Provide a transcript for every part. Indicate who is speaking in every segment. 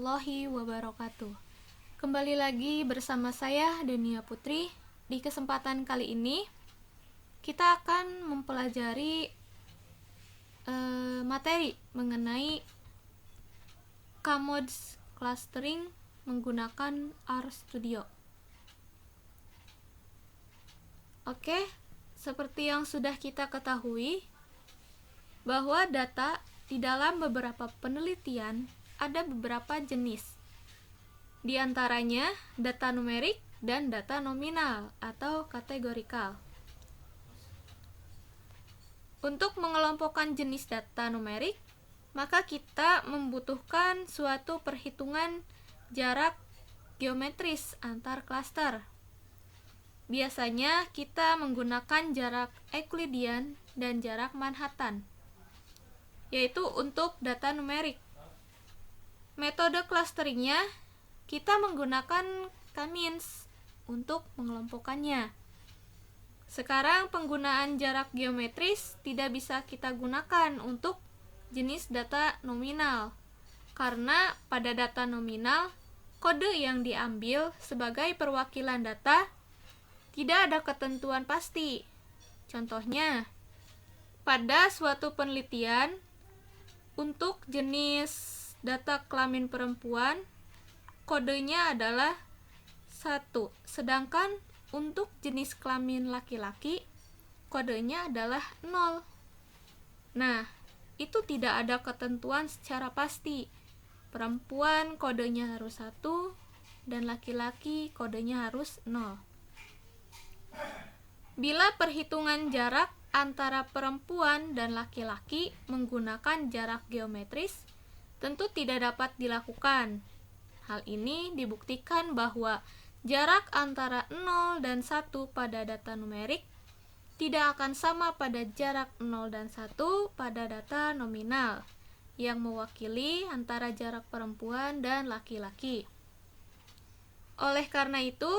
Speaker 1: warahmatullahi wabarakatuh. Kembali lagi bersama saya Denia Putri. Di kesempatan kali ini kita akan mempelajari materi mengenai Kmods clustering menggunakan RStudio. Oke, seperti yang sudah kita ketahui bahwa data di dalam beberapa penelitian ada beberapa jenis. Di antaranya data numerik dan data nominal atau kategorikal. Untuk mengelompokkan jenis data numerik, maka kita membutuhkan suatu perhitungan jarak geometris antar klaster. Biasanya kita menggunakan jarak Euclidean dan jarak Manhattan, yaitu untuk data numerik. Metode clusteringnya kita menggunakan K-means untuk mengelompokkannya. Sekarang penggunaan jarak geometris tidak bisa kita gunakan untuk jenis data nominal, karena pada data nominal kode yang diambil sebagai perwakilan data tidak ada ketentuan pasti. Contohnya, pada suatu penelitian untuk jenis data kelamin perempuan, kodenya adalah 1, sedangkan untuk jenis kelamin laki-laki, kodenya adalah 0. Nah, itu tidak ada ketentuan secara pasti. Perempuan kodenya harus 1, dan laki-laki kodenya harus 0. Bila perhitungan jarak antara perempuan dan laki-laki menggunakan jarak geometris, tentu tidak dapat dilakukan. Hal ini dibuktikan bahwa jarak antara 0 dan 1 pada data numerik tidak akan sama pada jarak 0 dan 1 pada data nominal, yang mewakili antara jarak perempuan dan laki-laki. Oleh karena itu,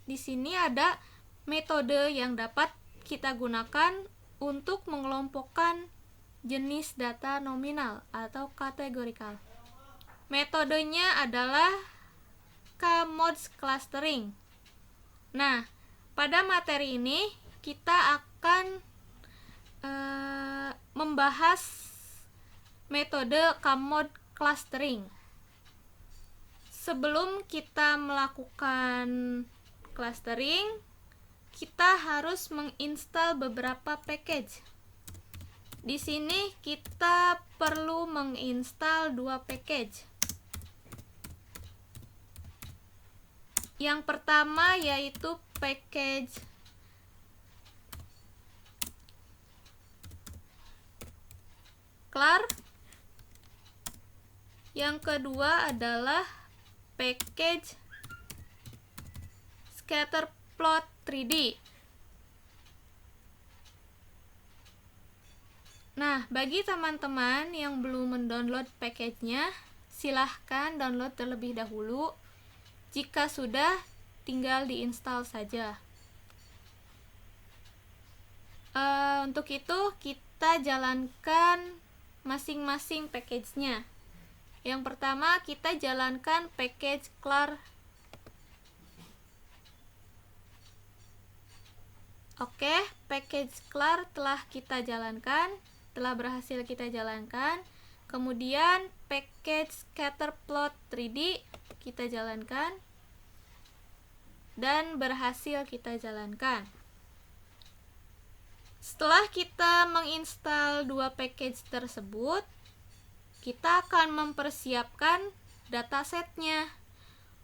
Speaker 1: di sini ada metode yang dapat kita gunakan untuk mengelompokkan jenis data nominal atau kategorikal. Metodenya adalah Kmods clustering. Nah, pada materi ini kita akan membahas metode Kmods clustering. Sebelum kita melakukan clustering, kita harus menginstal beberapa package. Di sini kita perlu menginstal 2 package. Yang pertama yaitu package CLAR. Yang kedua adalah package scatterplot 3D. Nah, bagi teman-teman yang belum mendownload package-nya, silahkan download terlebih dahulu. Jika sudah, tinggal diinstal saja. Untuk itu, kita jalankan masing-masing package-nya. Yang pertama, kita jalankan package CLAR. Oke, package CLAR telah berhasil kita jalankan. Kemudian package scatterplot 3D kita jalankan dan berhasil kita jalankan. Setelah kita menginstal 2 package tersebut, kita akan mempersiapkan datasetnya.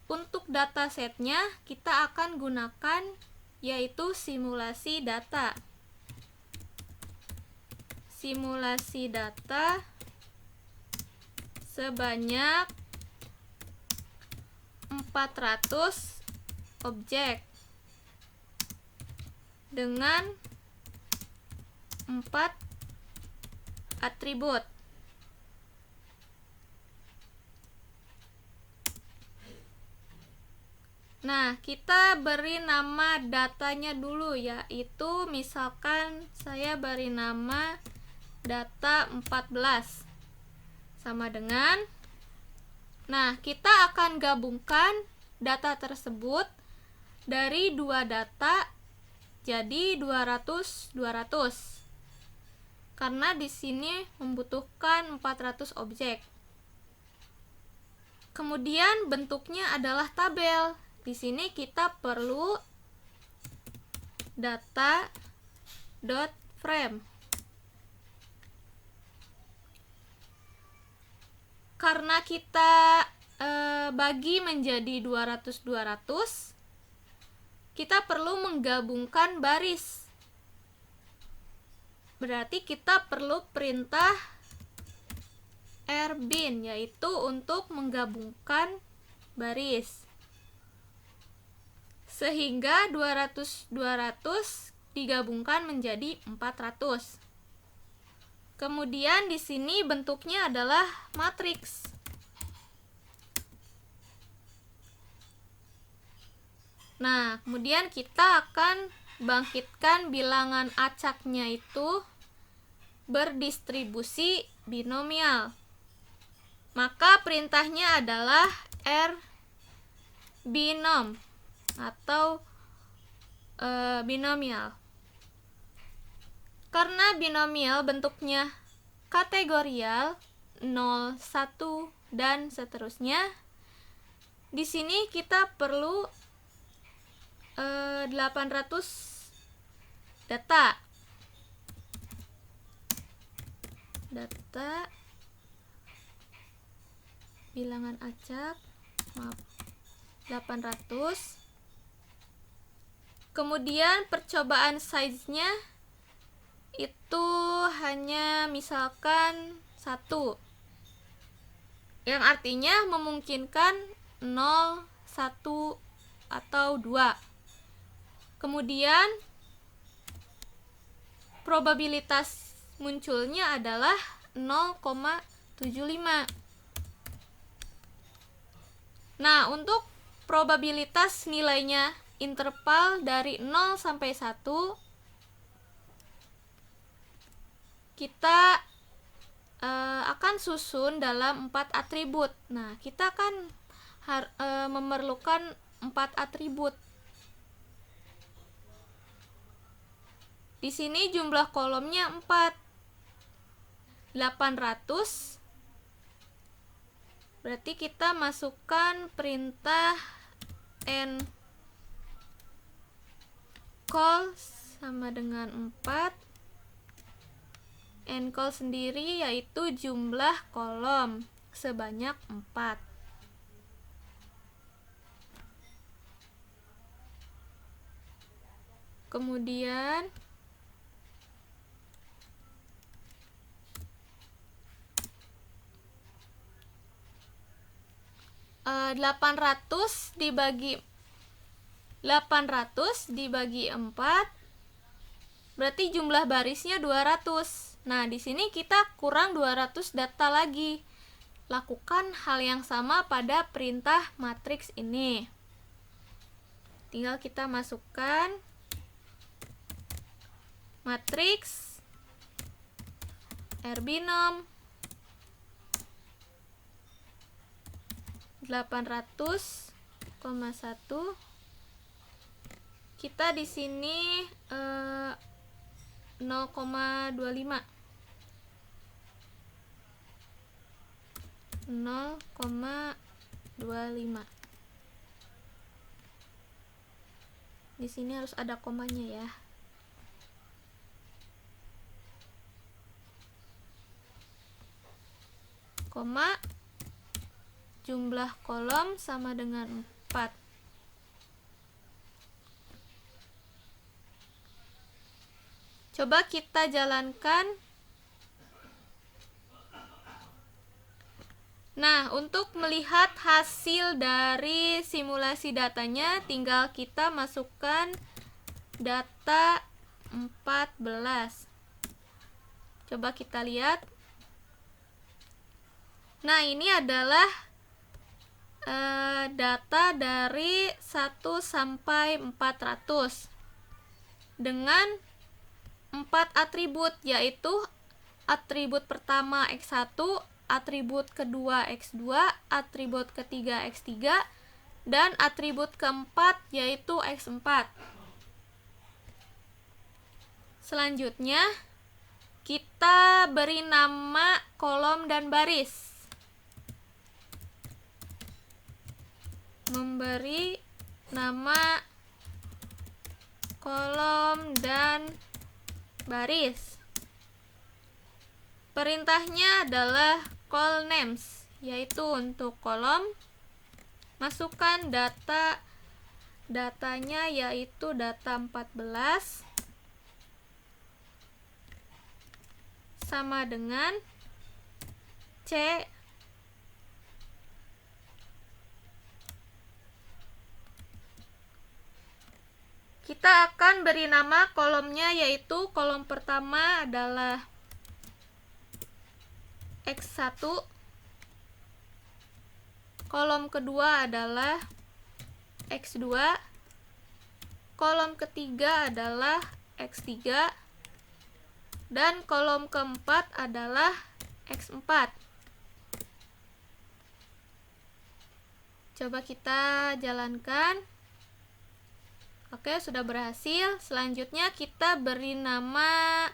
Speaker 1: Untuk datasetnya kita akan gunakan yaitu simulasi data. Simulasi data sebanyak 400 objek dengan 4 atribut. Nah, kita beri nama datanya dulu, yaitu misalkan saya beri nama data 14 sama dengan Nah, kita akan gabungkan data tersebut dari dua data jadi 200 200. Karena di sini membutuhkan 400 objek. Kemudian bentuknya adalah tabel. Di sini kita perlu data.frame. Karena kita bagi menjadi 200 200, kita perlu menggabungkan baris. Berarti kita perlu perintah rbin, yaitu untuk menggabungkan baris. Sehingga 200 200 digabungkan menjadi 400. Kemudian di sini bentuknya adalah matriks. Nah, kemudian kita akan bangkitkan bilangan acaknya itu berdistribusi binomial. Maka perintahnya adalah rbinom atau binomial. Karena binomial bentuknya kategorial 0, 1, dan seterusnya, di sini kita perlu 800 data bilangan acak 800. Kemudian percobaan size-nya itu hanya misalkan 1, yang artinya memungkinkan 0, 1, atau 2. Kemudian probabilitas munculnya adalah 0,75. Nah, untuk probabilitas nilainya interval dari 0 sampai 1, kita akan susun dalam 4 atribut. Nah, kita kan memerlukan 4 atribut. Di sini jumlah kolomnya 4. 800. Berarti kita masukkan perintah ncol sama dengan 4. Ncol sendiri yaitu jumlah kolom sebanyak 4. Kemudian 800 dibagi 4 berarti jumlah barisnya 200. Nah, di sini kita kurang 200 data lagi. Lakukan hal yang sama pada perintah matriks ini. Tinggal kita masukkan matriks rbinom 800,1. Kita di sini 0,25. 0,25. Di sini harus ada komanya ya. Koma, jumlah kolom sama dengan 4. Coba kita jalankan. Nah, untuk melihat hasil dari simulasi datanya, tinggal kita masukkan data 14. Coba kita lihat. Nah, ini adalah data dari 1 sampai 400 dengan 4 atribut, yaitu atribut pertama X1, atribut kedua X2, atribut ketiga X3, dan atribut keempat yaitu X4. Selanjutnya, kita beri nama kolom dan baris. Memberi nama kolom dan baris. Perintahnya adalah call names, yaitu untuk kolom masukkan datanya yaitu data 14 sama dengan C kita akan beri nama kolomnya, yaitu kolom pertama adalah X1, kolom kedua adalah X2, kolom ketiga adalah X3, dan kolom keempat adalah X4. Coba kita jalankan. Oke, sudah berhasil. Selanjutnya kita beri nama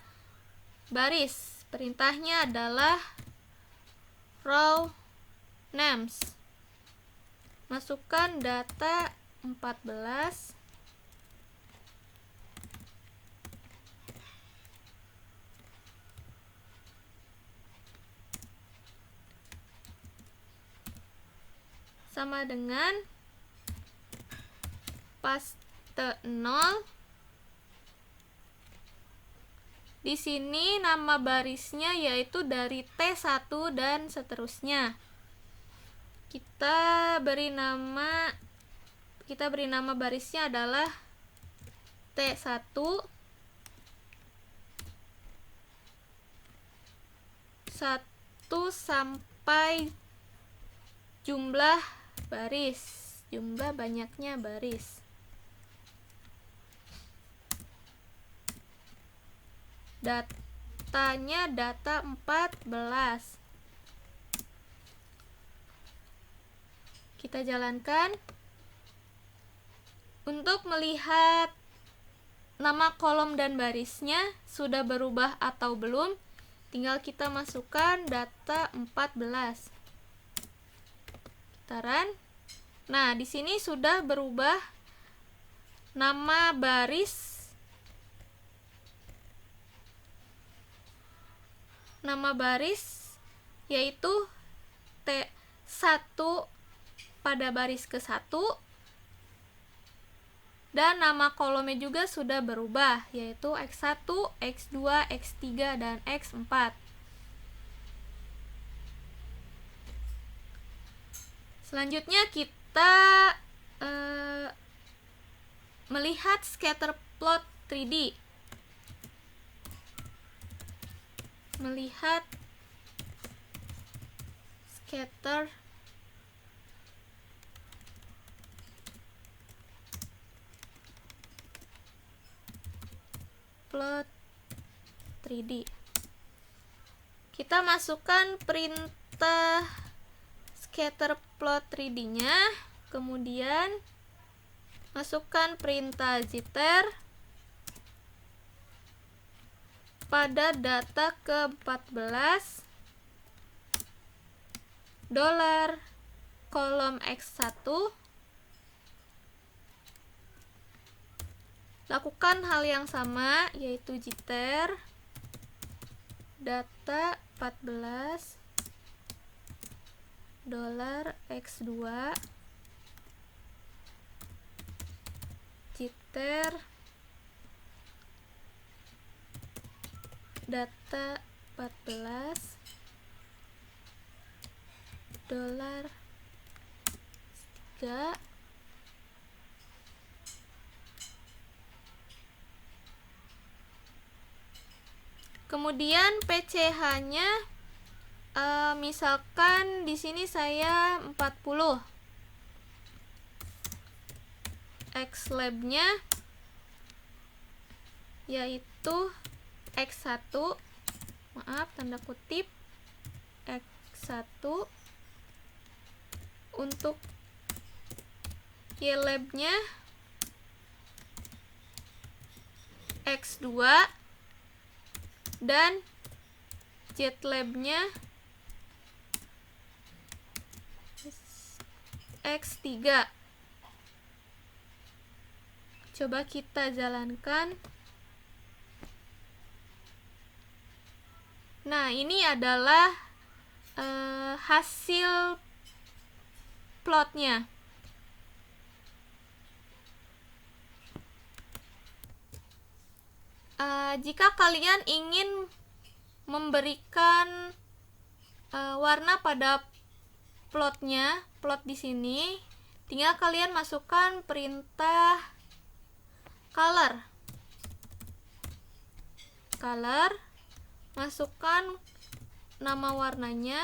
Speaker 1: baris. Perintahnya adalah row names. Masukkan data 14 sama dengan paste 0. Di sini nama barisnya yaitu dari T1 dan seterusnya. Kita beri nama barisnya adalah T1 sampai jumlah banyaknya baris. Datanya data 14. Kita jalankan. Untuk melihat nama kolom dan barisnya sudah berubah atau belum, tinggal kita masukkan data 14. Kita run. Nah, di sini sudah berubah nama baris yaitu T1 pada baris ke-1, dan nama kolomnya juga sudah berubah yaitu X1, X2, X3, dan X4. Selanjutnya kita melihat scatter plot 3D. Melihat scatter plot 3D. Kita masukkan perintah scatter plot 3D-nya, kemudian masukkan perintah jitter pada data ke-14 kolom X1. Lakukan hal yang sama, yaitu jitter data 14 $X2 jitter data 14 $3. Kemudian PCH-nya misalkan di sini saya 40. Xlab-nya yaitu X1, maaf tanda kutip, X1 X1. Untuk Y-lab-nya X2 dan Z-lab-nya X3. Coba kita jalankan. Nah, ini adalah hasil plotnya. Jika kalian ingin memberikan warna pada plotnya, plot di sini, tinggal kalian masukkan perintah color, masukkan nama warnanya.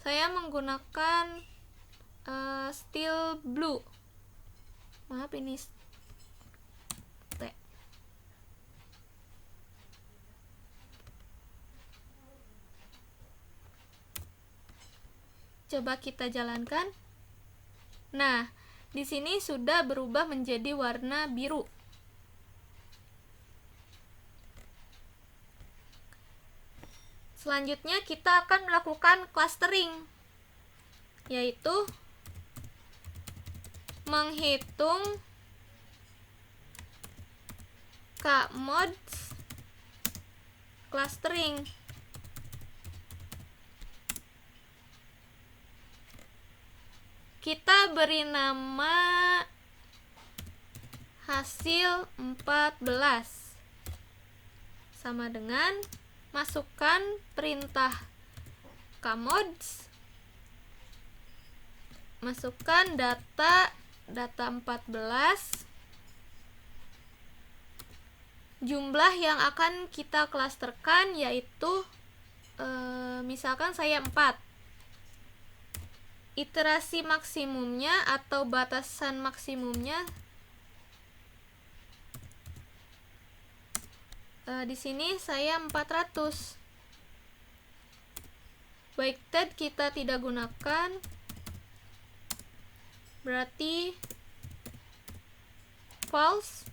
Speaker 1: Saya menggunakan steel blue. Maaf, ini coba kita jalankan. Nah, di sini sudah berubah menjadi warna biru. Selanjutnya kita akan melakukan clustering, yaitu menghitung K-mods clustering. Kita beri nama hasil 14 sama dengan masukkan perintah Kmods, masukkan data 14, jumlah yang akan kita klasterkan yaitu misalkan saya 4. Iterasi maksimumnya atau batasan maksimumnya di sini saya 400. Weighted kita tidak gunakan, berarti false.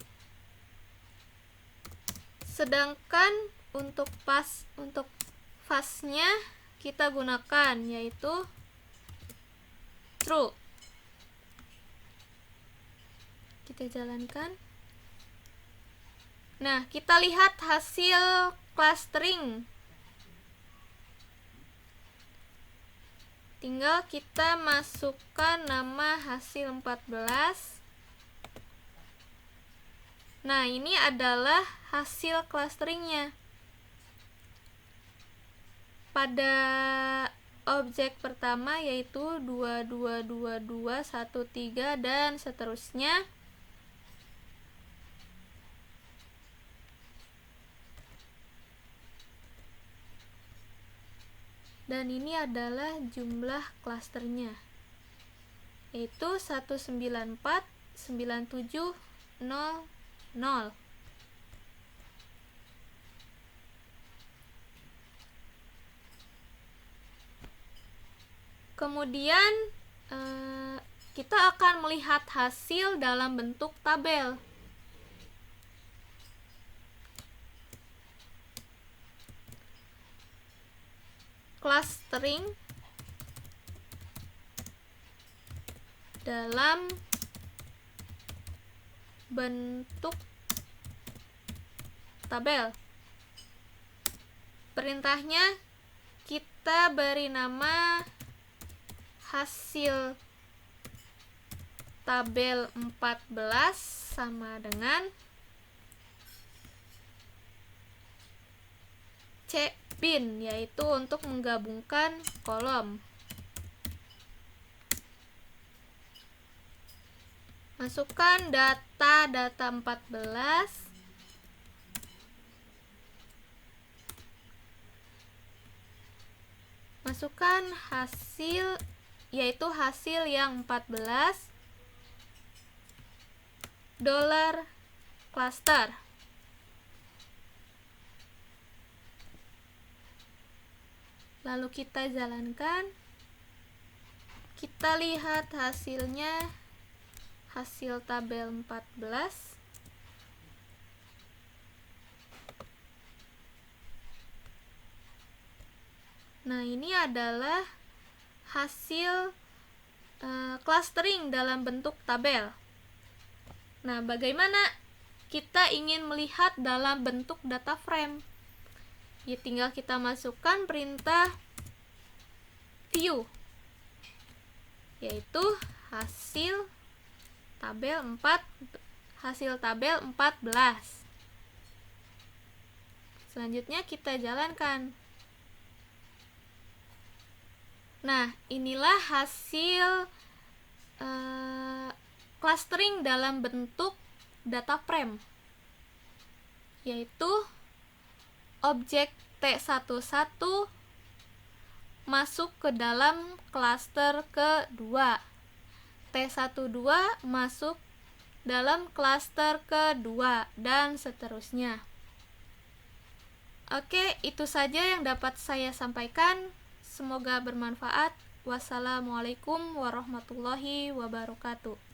Speaker 1: Sedangkan untuk fast-nya kita gunakan, yaitu true. Kita jalankan. Nah, kita lihat hasil clustering. Tinggal kita masukkan nama hasil 14. Nah, ini adalah hasil clusteringnya. Pada objek pertama yaitu 2, 2, 2, 2, 1, 3, dan seterusnya. Dan ini adalah jumlah klasternya, yaitu 194, 97, 0, 0. Kemudian kita akan melihat hasil dalam bentuk tabel. Clustering dalam bentuk tabel. Perintahnya kita beri nama hasil tabel 14 sama dengan cbin, yaitu untuk menggabungkan kolom. Masukkan data 14. Masukkan hasil, yaitu hasil yang 14 $cluster. Lalu kita jalankan. Kita lihat hasilnya, hasil tabel 14. Nah, ini adalah hasil clustering dalam bentuk tabel. Nah, bagaimana kita ingin melihat dalam bentuk data frame? Ya, tinggal kita masukkan perintah view, yaitu hasil tabel 14. Selanjutnya kita jalankan. Nah, inilah hasil clustering dalam bentuk data frame, yaitu objek T11 masuk ke dalam klaster kedua, T12 masuk dalam klaster kedua, dan seterusnya. Oke, itu saja yang dapat saya sampaikan. Semoga bermanfaat. Wassalamualaikum warahmatullahi wabarakatuh.